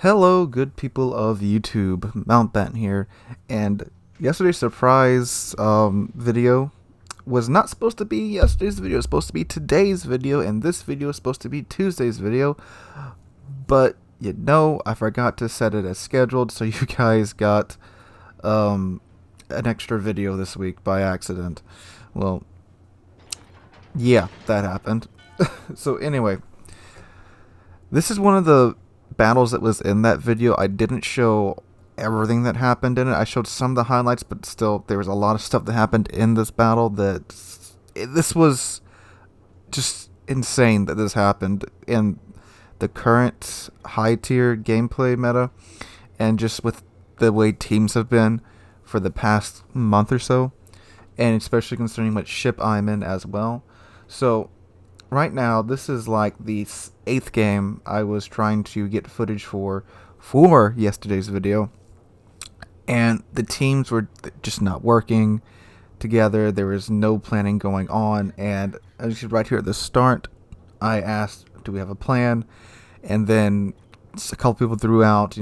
Hello, good people of YouTube. Mountbatten here, and yesterday's surprise video was not supposed to be yesterday's video. It's supposed to be today's video, and this video is supposed to be Tuesday's video. But I forgot to set it as scheduled, so you guys got an extra video this week by accident. Well, yeah, that happened. So anyway, this is one of the battles that was in that video. I didn't show everything that happened in it. I showed some of the highlights, but still there was a lot of stuff that happened in this battle this was just insane that this happened in the current high tier gameplay meta, and just with the way teams have been for the past month or so, and especially considering what ship I'm in as well. So right now, this is like the 8th game I was trying to get footage for yesterday's video, and the teams were just not working together. There was no planning going on, and as right here at the start, I asked, do we have a plan? And then a couple people threw out,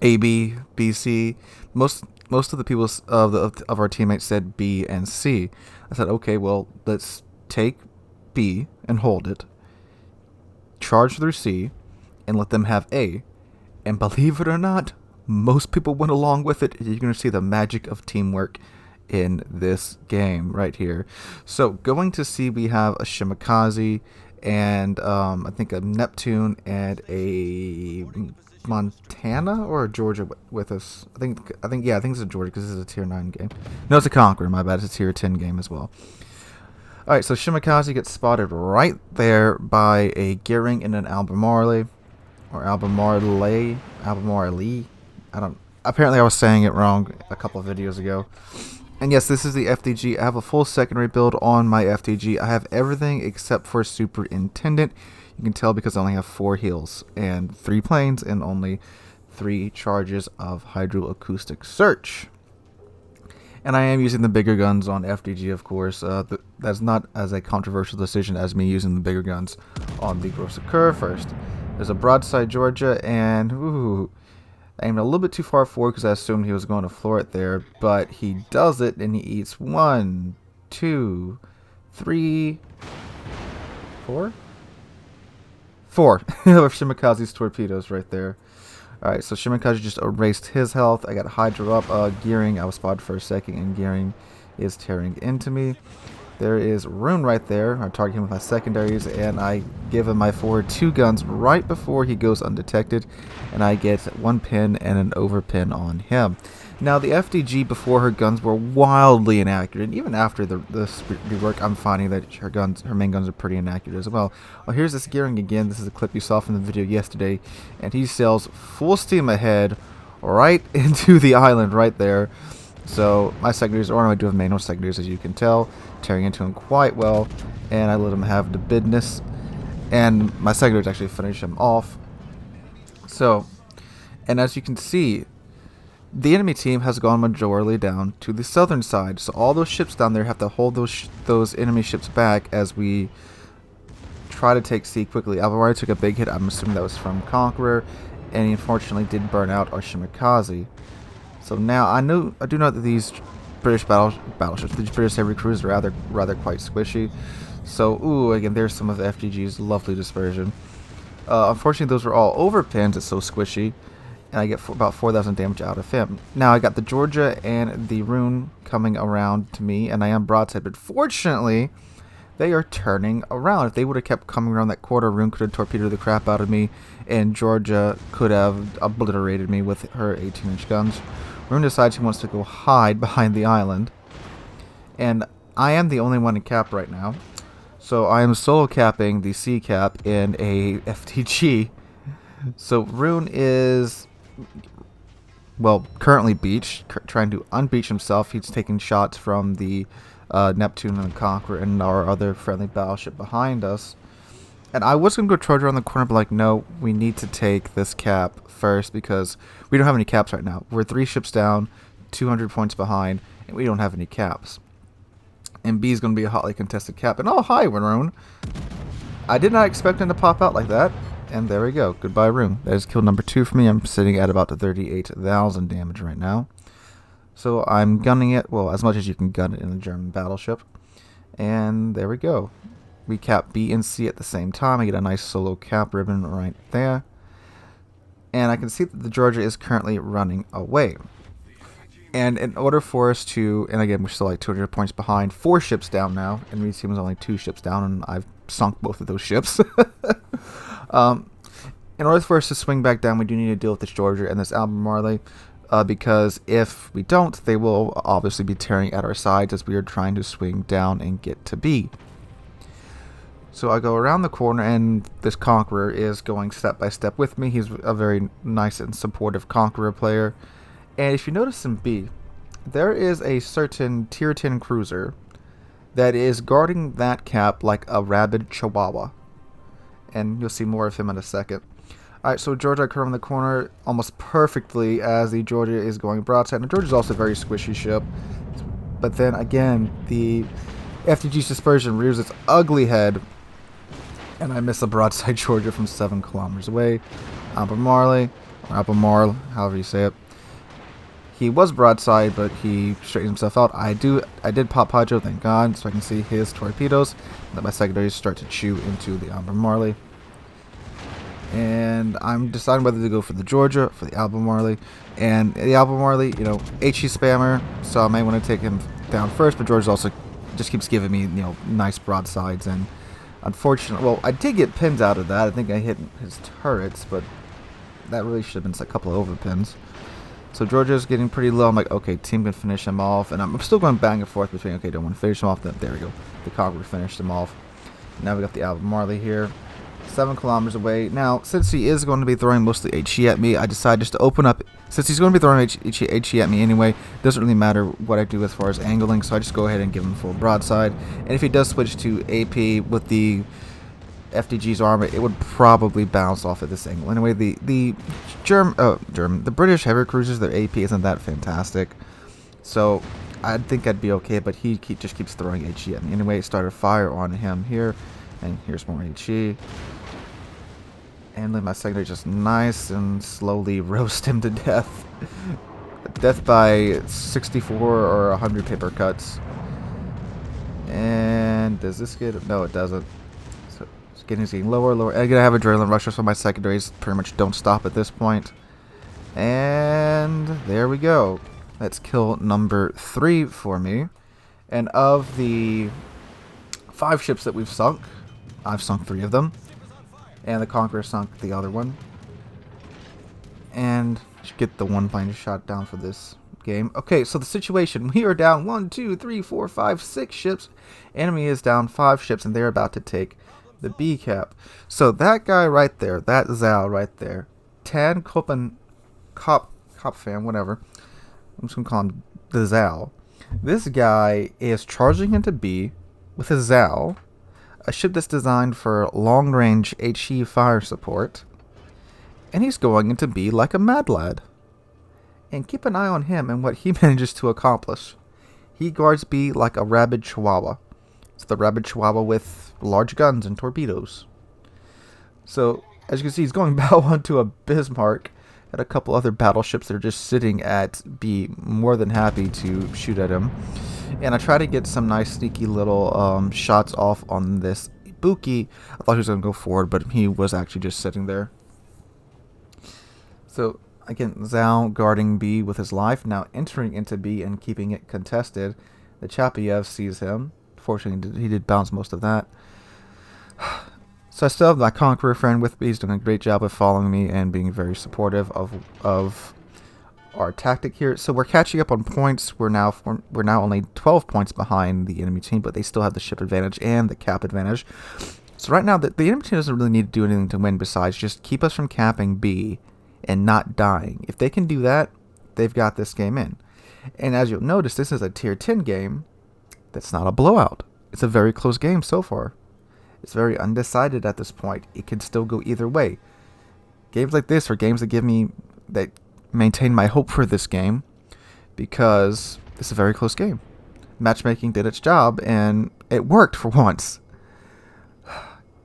A, B, B, C. Most of the people of our teammates said B and C. I said, okay, well, let's take B and hold it, charge through C, and let them have A. And believe it or not, most people went along with it. You're going to see the magic of teamwork in this game right here. So going to C, we have a Shimakaze and I think a Neptune and a Montana or a Georgia with us. I think it's a Georgia because this is a tier 9 game. No, it's a Conqueror. My bad. It's a tier 10 game as well. Alright, so Shimakaze gets spotted right there by a Gearing and an Albemarle. Or Albemarle. Apparently I was saying it wrong a couple of videos ago. And yes, this is the FDG. I have a full secondary build on my FDG. I have everything except for Superintendent. You can tell because I only have 4 heals and 3 planes and only 3 charges of Hydroacoustic Search. And I am using the bigger guns on FDG, of course. That's not as a controversial decision as me using the bigger guns on the Grossa Curve first. There's a Broadside Georgia, and I aimed a little bit too far forward because I assumed he was going to floor it there. But he does it, and he eats 1, 2, 3, 4? 4 of Shimakaze's torpedoes right there. Alright, so Shimakaze just erased his health. I got Hydra up. Gearing, I was spotted for a second, and Gearing is tearing into me. There is Rune right there. I target him with my secondaries, and I give him my forward 2 guns right before he goes undetected, and I get 1 pin and an overpin on him. Now, the FDG before her guns were wildly inaccurate, and even after the rework, I'm finding that her main guns are pretty inaccurate as well. Well, here's this Gearing again. This is a clip you saw from the video yesterday, and he sails full steam ahead right into the island right there. So my secondaries, or I do have manual secondaries, as you can tell, tearing into him quite well, and I let him have the business, and my secondaries actually finish him off. So, and as you can see, the enemy team has gone majority down to the southern side, so all those ships down there have to hold those enemy ships back as we try to take C quickly. Alvarado took a big hit. I'm assuming that was from Conqueror, and he unfortunately did burn out our Shimakaze. So now I do know that these British battleships, these British heavy cruisers, are rather quite squishy. So again, there's some of the FDG's lovely dispersion. Unfortunately, those were all overpins. It's so squishy. And I get about 4,000 damage out of him. Now I got the Georgia and the Rune coming around to me, and I am broadside. But fortunately, they are turning around. If they would have kept coming around that quarter, Rune could have torpedoed the crap out of me, and Georgia could have obliterated me with her 18-inch guns. Rune decides he wants to go hide behind the island, and I am the only one in cap right now. So I am solo capping the C cap in a FTG. So Rune is, well, currently beached, trying to unbeach himself. He's taking shots from the Neptune and the Conqueror and our other friendly battleship behind us. And I was going to go charge around the corner, but like, no, we need to take this cap first because we don't have any caps right now. We're 3 ships down, 200 points behind, and we don't have any caps. And B is going to be a hotly contested cap. And oh, hi, Rune. I did not expect him to pop out like that. And there we go. Goodbye, room. That is kill number 2 for me. I'm sitting at about 38,000 damage right now. So I'm gunning it, well, as much as you can gun it in a German battleship. And there we go. We cap B and C at the same time. I get a nice solo cap ribbon right there. And I can see that the Georgia is currently running away. And in order for us to, and again, we're still like 200 points behind, 4 ships down now. Enemy team is only 2 ships down, and I've sunk both of those ships. In order for us to swing back down, we do need to deal with this Georgia and this Albemarle. Because if we don't, they will obviously be tearing at our sides as we are trying to swing down and get to B. So I go around the corner, and this Conqueror is going step by step with me. He's a very nice and supportive Conqueror player. And if you notice in B, there is a certain tier 10 cruiser that is guarding that cap like a rabid chihuahua. And you'll see more of him in a second. Alright, so Georgia curve in the corner almost perfectly as the Georgia is going broadside. And the Georgia is also a very squishy ship. But then again, the FDG's dispersion rears its ugly head. And I miss a broadside Georgia from 7 kilometers away. Albemarle, or Albemarle, however you say it. He was broadside, but he straightened himself out. I did pop Hydro, thank God, so I can see his torpedoes. Let my secondaries start to chew into the Albemarle. And I'm deciding whether to go for the Georgia, for the Albemarle. And the Albemarle, you know, HE spammer, so I may want to take him down first, but Georgia also just keeps giving me, you know, nice broadsides. And unfortunately, well, I did get pins out of that. I think I hit his turrets, but that really should have been a couple of overpins. So Georgia's getting pretty low. I'm like, okay, team can finish him off. And I'm still going back and forth between, okay, don't want to finish him off. Then there we go. The Conqueror finished him off. Now we got the Albemarle here. 7 kilometers away. Now, since he is going to be throwing mostly HE at me, I decided just to open up. Since he's going to be throwing HE at me anyway, it doesn't really matter what I do as far as angling, so I just go ahead and give him full broadside. And if he does switch to AP with the FDG's armor, it would probably bounce off at this angle. Anyway, the British heavy cruisers, their AP isn't that fantastic, so I think I'd be okay. But he just keeps throwing HE at me. Anyway, started fire on him here, and here's more HE. And let my secondary just nice and slowly roast him to death. Death by 64 or 100 paper cuts. And does this get it? No, it doesn't. So it's getting lower, lower. I'm gonna have adrenaline rusher, so my secondaries pretty much don't stop at this point. And there we go. That's kill number 3 for me. And of the 5 ships that we've sunk, I've sunk 3 of them. And the Conqueror sunk the other one. And should get the one plane shot down for this game. Okay, so the situation. We are down 1, 2, 3, 4, 5, 6 ships. Enemy is down 5 ships, and they're about to take the B cap. So that guy right there, that Zal right there, Tan Koppen, Cop fan, whatever. I'm just going to call him the Zal. This guy is charging into B with a Zal, a ship that's designed for long-range HE fire support, and he's going into B like a mad lad. And keep an eye on him and what he manages to accomplish. He guards B like a rabid chihuahua. It's the rabid chihuahua with large guns and torpedoes. So, as you can see, he's going bow onto a Bismarck and a couple other battleships that are just sitting at B, more than happy to shoot at him. And I try to get some nice sneaky little shots off on this Ibuki. I thought he was going to go forward, but he was actually just sitting there. So again, Zal guarding B with his life, now entering into B and keeping it contested. The Chapiev sees him. Fortunately, he did bounce most of that. So I still have my Conqueror friend with me. He's doing a great job of following me and being very supportive of our tactic here. So we're catching up on points. We're now only 12 points behind the enemy team, but they still have the ship advantage and the cap advantage. So right now, the enemy team doesn't really need to do anything to win besides just keep us from capping B and not dying. If they can do that, they've got this game in. And as you'll notice, this is a tier 10 game. That's not a blowout. It's a very close game so far. It's very undecided at this point. It can still go either way. Games like this are games that maintain my hope for this game, because it's a very close game. Matchmaking did its job, and it worked for once.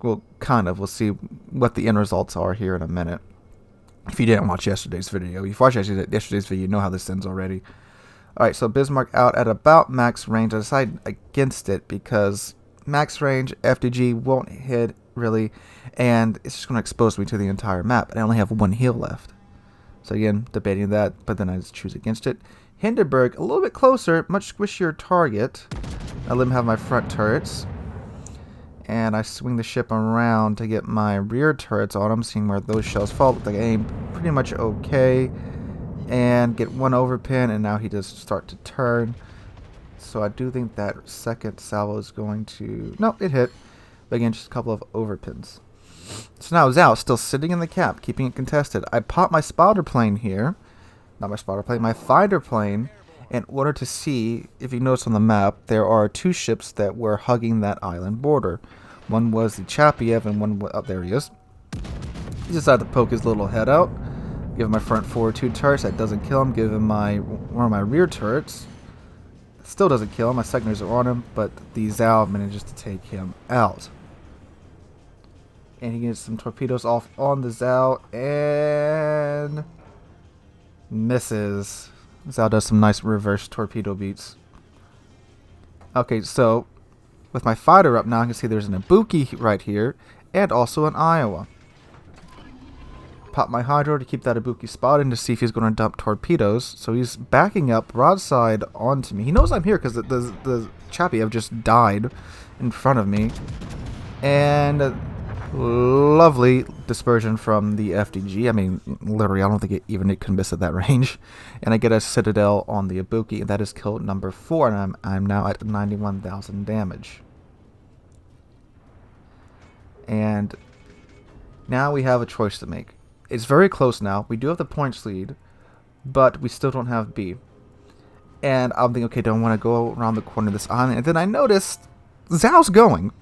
Well, kind of. We'll see what the end results are here in a minute. If you didn't watch yesterday's video. If you watched yesterday's video, you know how this ends already. Alright, so Bismarck out at about max range. I decided against it because max range FDG won't hit really, and it's just going to expose me to the entire map. And I only have one heal left. So again, debating that, but then I just choose against it. Hindenburg, a little bit closer, much squishier target. I let him have my front turrets. And I swing the ship around to get my rear turrets on him, seeing where those shells fall. Look like I aim pretty much okay. And get one overpin, and now he does start to turn. So I do think that second salvo is going to... No, it hit. But again, just a couple of overpins. So now Zhao still sitting in the cap, keeping it contested. I pop my spotter plane here. Not my spotter plane, my fighter plane. In order to see, if you notice on the map, there are two ships that were hugging that island border. One was the Chapiev and one... Oh, there he is. He decided to poke his little head out. Give him my front forward 2 turrets. That doesn't kill him. Give him one of my rear turrets. Still doesn't kill him. My secondaries are on him, but the Zhao manages to take him out. And he gets some torpedoes off on the Zhao and misses. Zhao does some nice reverse torpedo beats. Okay, so with my fighter up now, I can see there's an Ibuki right here and also an Iowa. Pop my hydro to keep that Ibuki spotted to see if he's going to dump torpedoes. So he's backing up broadside onto me. He knows I'm here because the Chapiev just died in front of me. And lovely dispersion from the FDG. I mean, literally, I don't think it can miss at that range. And I get a Citadel on the Ibuki, and that is kill number 4. And I'm now at 91,000 damage. And now we have a choice to make. It's very close now. We do have the points lead, but we still don't have B. And I'm thinking, okay, don't want to go around the corner of this island. And then I noticed Zhao's going.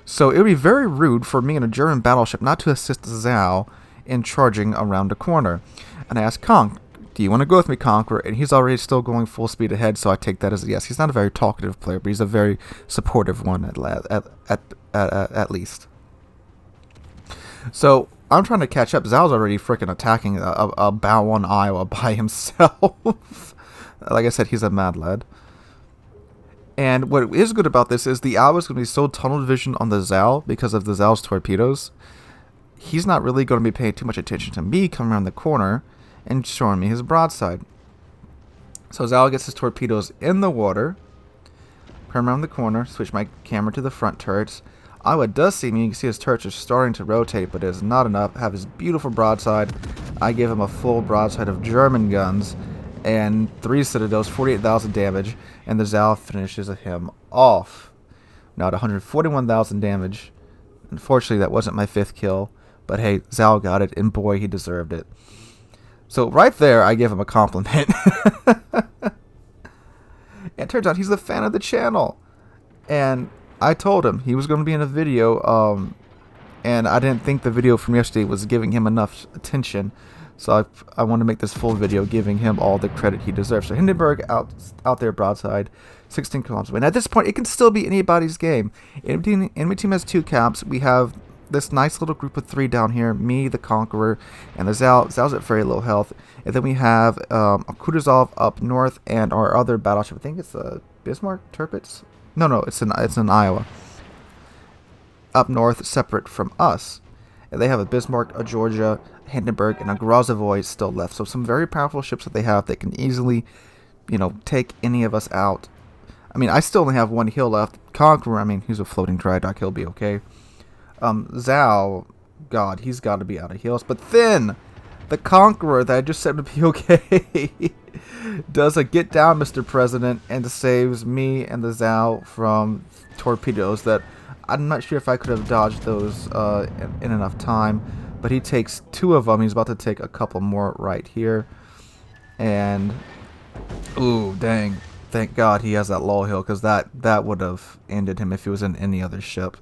So it would be very rude for me in a German battleship not to assist Zhao in charging around a corner. And I asked Conk, do you want to go with me, Conqueror? And he's already still going full speed ahead, so I take that as a yes. He's not a very talkative player, but he's a very supportive one at least. So I'm trying to catch up. Zhao's already freaking attacking a bow on Iowa by himself. Like I said, he's a mad lad. And what is good about this is the Iowa is going to be so tunnel vision on the Zhao because of the Zhao's torpedoes. He's not really going to be paying too much attention to me coming around the corner and showing me his broadside. So Zhao gets his torpedoes in the water. Turn around the corner, switch my camera to the front turrets. Iowa does see me. You can see his turrets are starting to rotate, but it is not enough. Have his beautiful broadside. I give him a full broadside of German guns and 3 citadels, 48,000 damage, and the Zhao finishes him off. Now at 141,000 damage. Unfortunately, that wasn't my 5th kill, but hey, Zhao got it, and boy, he deserved it. So right there, I give him a compliment. It turns out he's a fan of the channel, and I told him he was going to be in a video, and I didn't think the video from yesterday was giving him enough attention. So I want to make this full video giving him all the credit he deserves. So Hindenburg out there broadside, 16 kilometers away. And at this point, it can still be anybody's game. Enemy team has 2 caps. We have this nice little group of 3 down here. Me, the Conqueror, and the Zhao. Zhao's at very low health. And then we have a Kutuzov up north and our other battleship. I think it's the Bismarck Tirpitz. No, it's in Iowa. Up north, separate from us. And they have a Bismarck, a Georgia, Hindenburg, and a Grozovoy still left. So some very powerful ships that they have that can easily, take any of us out. I mean, I still only have 1 heal left. Conqueror, I mean, he's a floating dry dock. He'll be okay. Zhao, God, he's got to be out of heals. But then, the Conqueror that I just said would be okay does a get down, Mr. President, and saves me and the Zhao from torpedoes that I'm not sure if I could have dodged those in enough time. But he takes 2 of them. He's about to take a couple more right here. And, ooh, dang. Thank God he has that low hill, because that would have ended him if he was in any other ship.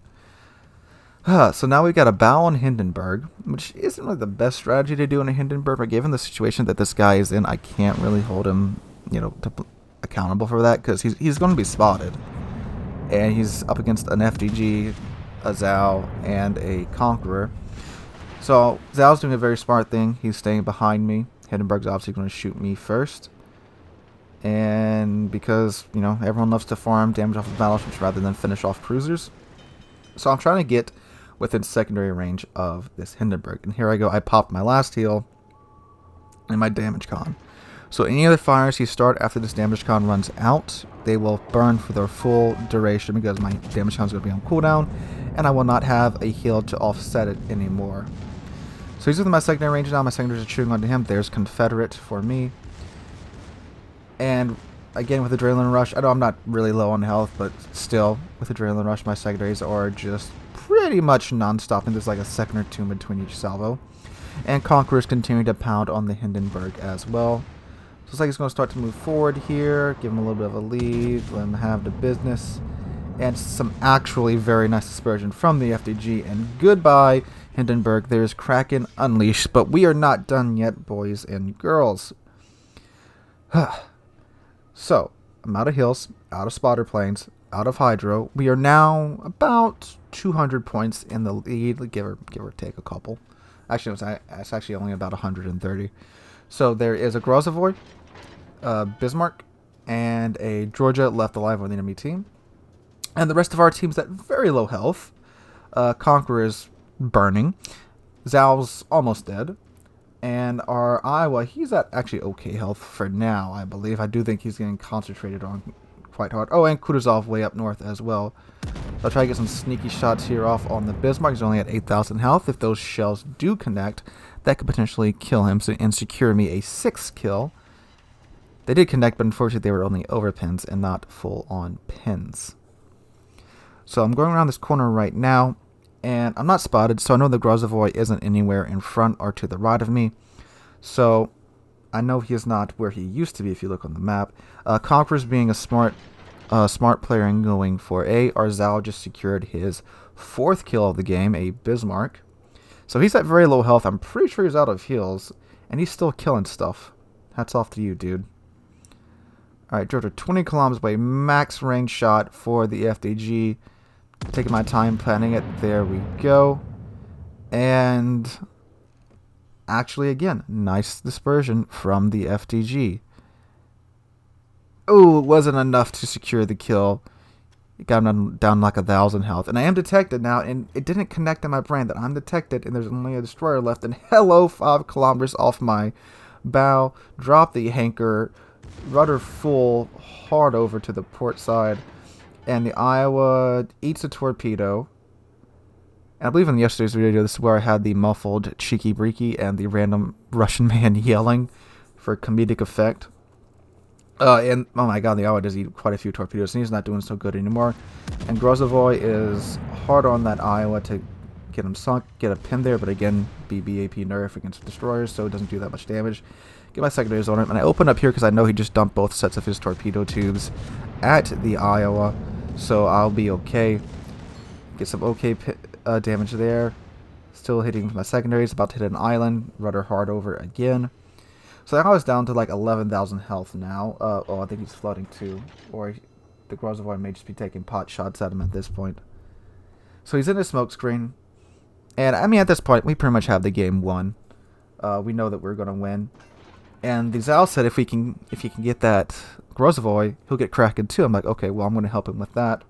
So now we've got a bow on Hindenburg, which isn't really the best strategy to do in a Hindenburg. But given the situation that this guy is in, I can't really hold him, accountable for that, because he's going to be spotted. And he's up against an FDG a Zal, and a Conqueror. So Zal's doing a very smart thing. He's staying behind me. Hindenburg's obviously going to shoot me first. And because, you know, everyone loves to farm damage off of battleships rather than finish off cruisers. So I'm trying to get within secondary range of this Hindenburg. And here I go. I popped my last heal and my damage con. So any other fires you start after this damage con runs out, they will burn for their full duration because my damage con is going to be on cooldown. And I will not have a heal to offset it anymore. So he's within my secondary range now. My secondaries are shooting onto him. There's Confederate for me. And again with Adrenaline Rush, I know I'm not really low on health, but still, with Adrenaline Rush, my secondaries are just pretty much non-stop, and there's like a second or two in between each salvo. And Conquerors continue to pound on the Hindenburg as well. So it's like he's going to start to move forward here, give him a little bit of a lead, let him have the business. And some actually very nice dispersion from the FDG, and goodbye, Hindenburg. There's Kraken Unleashed, but we are not done yet, boys and girls. So, I'm out of hills, out of spotter planes, out of hydro. We are now about 200 points in the lead, give or take a couple. Actually, it's actually only about 130. So there is a Grozovoy, Bismarck, and a Georgia left alive on the enemy team. And the rest of our team's at very low health. Conqueror is burning. Zal's almost dead. And our Iowa, he's at actually okay health for now, I believe. I do think he's getting concentrated on quite hard. Oh, and Kutuzov way up north as well. I'll try to get some sneaky shots here off on the Bismarck. He's only at 8,000 health. If those shells do connect, that could potentially kill him and secure me a 6th kill. They did connect, but unfortunately they were only over pins and not full on pins. So I'm going around this corner right now, and I'm not spotted, so I know the Grozovoy isn't anywhere in front or to the right of me. So I know he is not where he used to be if you look on the map. Conqueror's being a smart player and going for our Zal just secured his 4th kill of the game, a Bismarck. So he's at very low health. I'm pretty sure he's out of heals, and he's still killing stuff. Hats off to you, dude. Alright, Georgia, 20 kilometers away, max range shot for the FDG. Taking my time planning it. There we go. And actually, again, nice dispersion from the FDG. Oh, it wasn't enough to secure the kill. It got him down like 1,000 health. And I am detected now, and it didn't connect in my brain that I'm detected, and there's only a destroyer left. And hello, 5 kilometers off my bow. Drop the anchor. Rudder full, hard over to the port side. And the Iowa eats a torpedo. And I believe in yesterday's video, this is where I had the muffled cheeky breeky and the random Russian man yelling for comedic effect. And oh my god, the Iowa does eat quite a few torpedoes, and he's not doing so good anymore. And Grozovoy is hard on that Iowa to get him sunk, get a pin there, but again, BBAP nerf against destroyers, so it doesn't do that much damage. Get my secondaries on him, and I open up here because I know he just dumped both sets of his torpedo tubes at the Iowa, so I'll be okay. Get some okay damage there. Still hitting my secondaries, about to hit an island, rudder hard over again. So I was down to like 11,000 health now. Oh, I think he's flooding too, or the Grozovoy may just be taking pot shots at him at this point. So he's in a smoke screen, and I mean at this point we pretty much have the game won. We know that we're gonna win. And the Zal said if he can get that Grozovoy, he'll get Kraken too. I'm like, okay, well, I'm going to help him with that.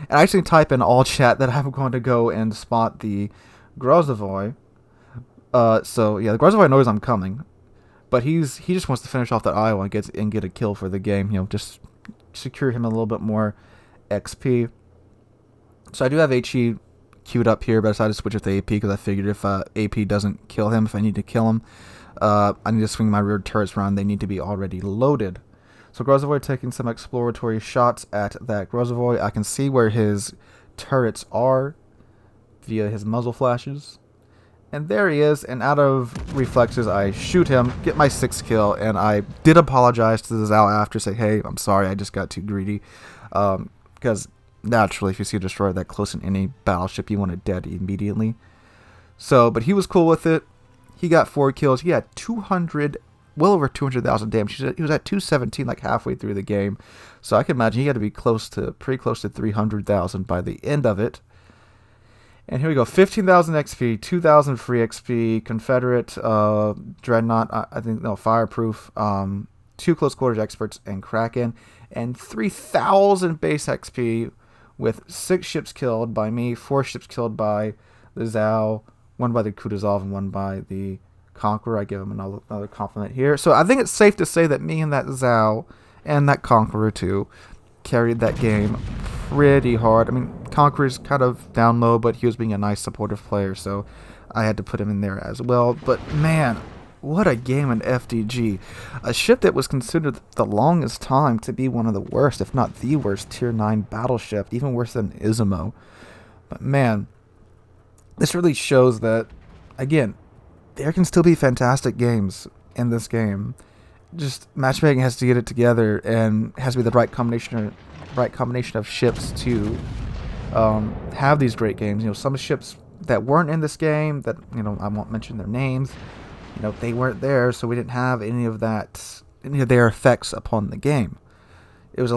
And I actually type in all chat that I'm going to go and spot the Grozovoy. So yeah, the Grozovoy knows I'm coming, but he just wants to finish off that Iowa and get a kill for the game. You know, just secure him a little bit more XP. So I do have HE queued up here, but I decided to switch it to AP because I figured if AP doesn't kill him, if I need to kill him, I need to swing my rear turrets around. They need to be already loaded. So Grozovoy taking some exploratory shots at that Grozovoy. I can see where his turrets are via his muzzle flashes. And there he is, and out of reflexes, I shoot him, get my 6th kill, and I did apologize to the Zal after, say, hey, I'm sorry, I just got too greedy. Because naturally, if you see a destroyer that close in any battleship, you want it dead immediately. So, but he was cool with it. He got 4 kills. He had 200, well over 200,000 damage. He was at 217 like halfway through the game. So I can imagine he had to be pretty close to 300,000 by the end of it. And here we go, 15,000 XP, 2,000 free XP, Confederate, Dreadnought, I think, no, Fireproof, 2 Close Quarters Experts, and Kraken, and 3,000 base XP with 6 ships killed by me, 4 ships killed by the Zhao, 1 by the Kutuzov, and 1 by the Conqueror. I give him another compliment here. So I think it's safe to say that me and that Zhao, and that Conqueror too, carried that game pretty hard. I mean, Conqueror's kind of down low, but he was being a nice supportive player, so I had to put him in there as well. But man, what a game in FDG. A ship that was considered the longest time to be one of the worst, if not the worst, tier 9 battleship, even worse than Izumo. But man, this really shows that, again, there can still be fantastic games in this game. Just matchmaking has to get it together, and has to be the right combination of ships to have these great games. You know, some ships that weren't in this game, that, you know, I won't mention their names, you know, they weren't there, so we didn't have any of their effects upon the game. It was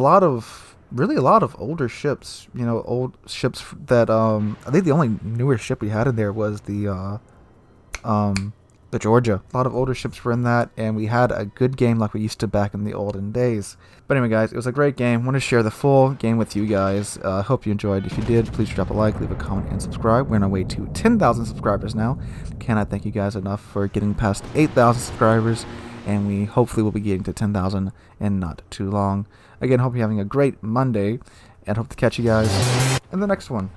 really a lot of older ships, you know, old ships that, I think the only newer ship we had in there was the Georgia. A lot of older ships were in that, and we had a good game like we used to back in the olden days. But anyway, guys, it was a great game. I want to share the full game with you guys. Hope you enjoyed. If you did, please drop a like, leave a comment, and subscribe. We're on our way to 10,000 subscribers now. Cannot thank you guys enough for getting past 8,000 subscribers, and we hopefully will be getting to 10,000 in not too long. Again, hope you're having a great Monday, and hope to catch you guys in the next one.